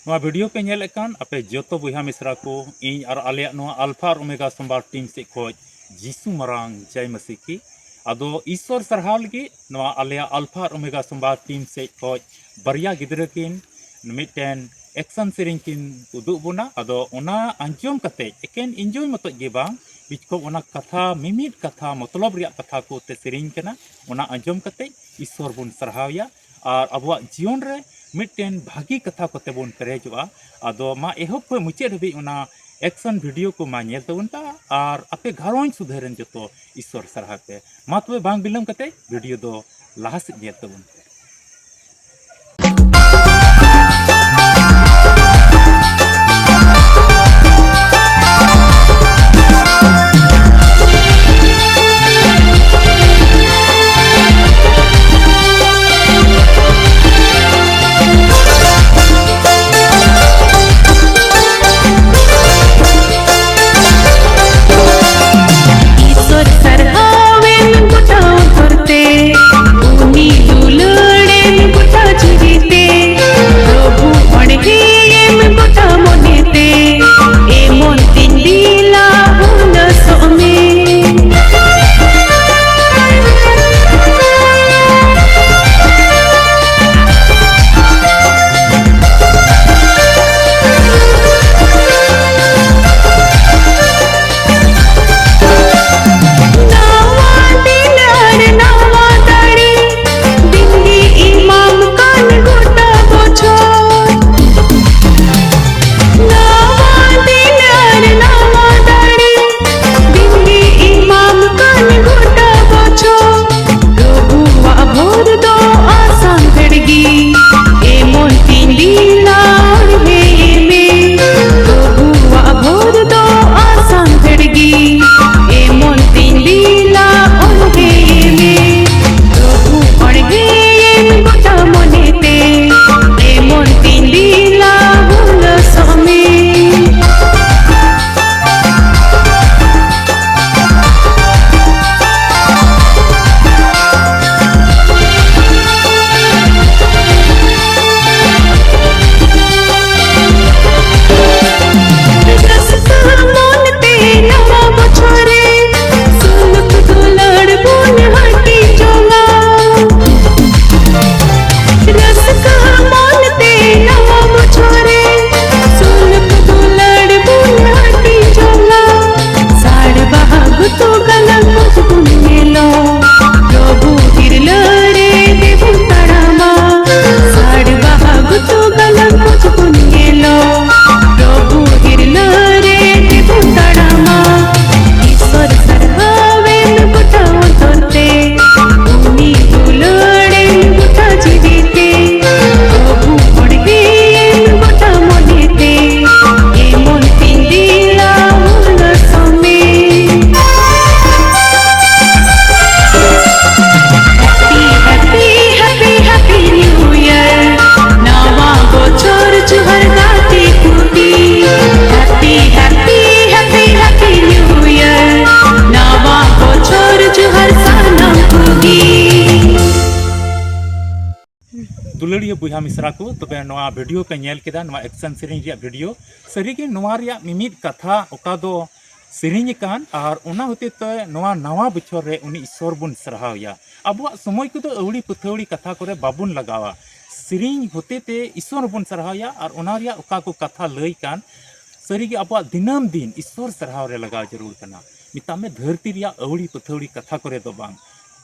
Video पे नेलेकान आपे जोतो बुहा मिश्रा को इन और आले अल्फा और ओमेगा सोमवार टीम से खोज जीसु मरांग जय मसीह की अदो ईश्वर सरहाव लगी आले अल्फा और ओमेगा सोमवार टीम से खोज बरिया गिद्र किन मिटेन एक्शन सेरिंग किन उदुग बुना अदो उना अंजोम कते एकेन इंजॉय मत गे बांग बिचको उना कथा मिमिट कथा मतलब रिया कथा को ते सेरिंग कना उना अंजोम कते ईश्वर बुन सरहावया और अबुआ जीवन रे मिटेन भागी कथा कोते बोन पेरेजवा आदो मा एहब को मुचे हबी उना एक्शन वीडियो को मा नेल तबन ता और आपे घरों सुधरन जतो ईश्वर सरहा पे मा तबे बांग बिलम कते वीडियो दो लास्ट नेल तबन दुलड़िया बुहा मिश्रा को तबे नवा वीडियो पे नेल केदा नवा एक्शन सेरिंग रिया वीडियो सरीगे नवा रिया मिमिट कथा ओका दो सेरिंग कान और उना होते तो नवा नवा बछर रे उनी ईश्वर बुन सरहावया अबुआ समय को तो अवड़ी पुथौड़ी कथा करे बाबुन लगावा सेरिंग होते ते ईश्वर बुन सरहावया और उना रिया ओका को कथा लई कान सरीगे अबुआ दिनम दिन ईश्वर सरहाव रे लगा जरूर कना मिता में धरती रिया अवड़ी पुथौड़ी कथा करे दो बांग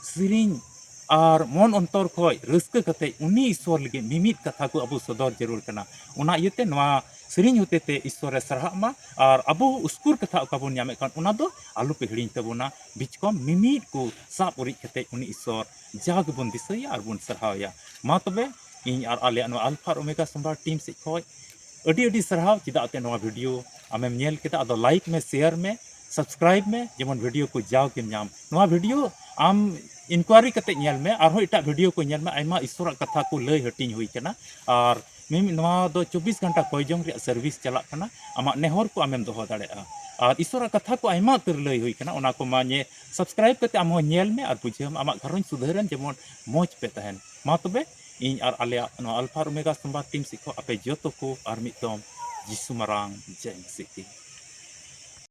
सेरिंग और मन अंतर खोय रस्क कते उनी ईश्वर लगे मिमित कथा को अबु सदर जरूर कना उना इयते नवा सेरिंग होते ते ईश्वर सरहामा और अबु उसकुर कथा ओकाबुन यामे कान उना दो आलू पे हिड़िंग तबुना बीच को मिमित को साप उरी कते उनी ईश्वर जाग बुन दिसया और बुन सरहावया मा तबे इन और आले नवा अल्फा ओमेगा सोमवार टीम से खोय अडी अडी सरहाव चिदाते नवा वीडियो आमेम नेल केता अदो लाइक में शेयर में सब्सक्राइब में जेमन वीडियो को जाव के नाम नवा वीडियो आम इंक्वायरी कते नेल में और इटा वीडियो को नेल में आयमा ईश्वर कथा को लय हटिंग हुई कना और मिम नवा दो 24 घंटा कोयजोंग रे सर्विस चला कना आमा नेहर को आमेम दोहो दाड़ेआ और ईश्वर कथा को आयमा तर लय हुई कना ओना को माने सब्सक्राइब कते आम हो नेल में और बुझेम आमा घरों सुधरन जेमन मोज पे तहन मा तबे इन और Alia alpha omega Sambad team सिखो आपे जोतो को और मिदम जिसु मारांग जय मसीह।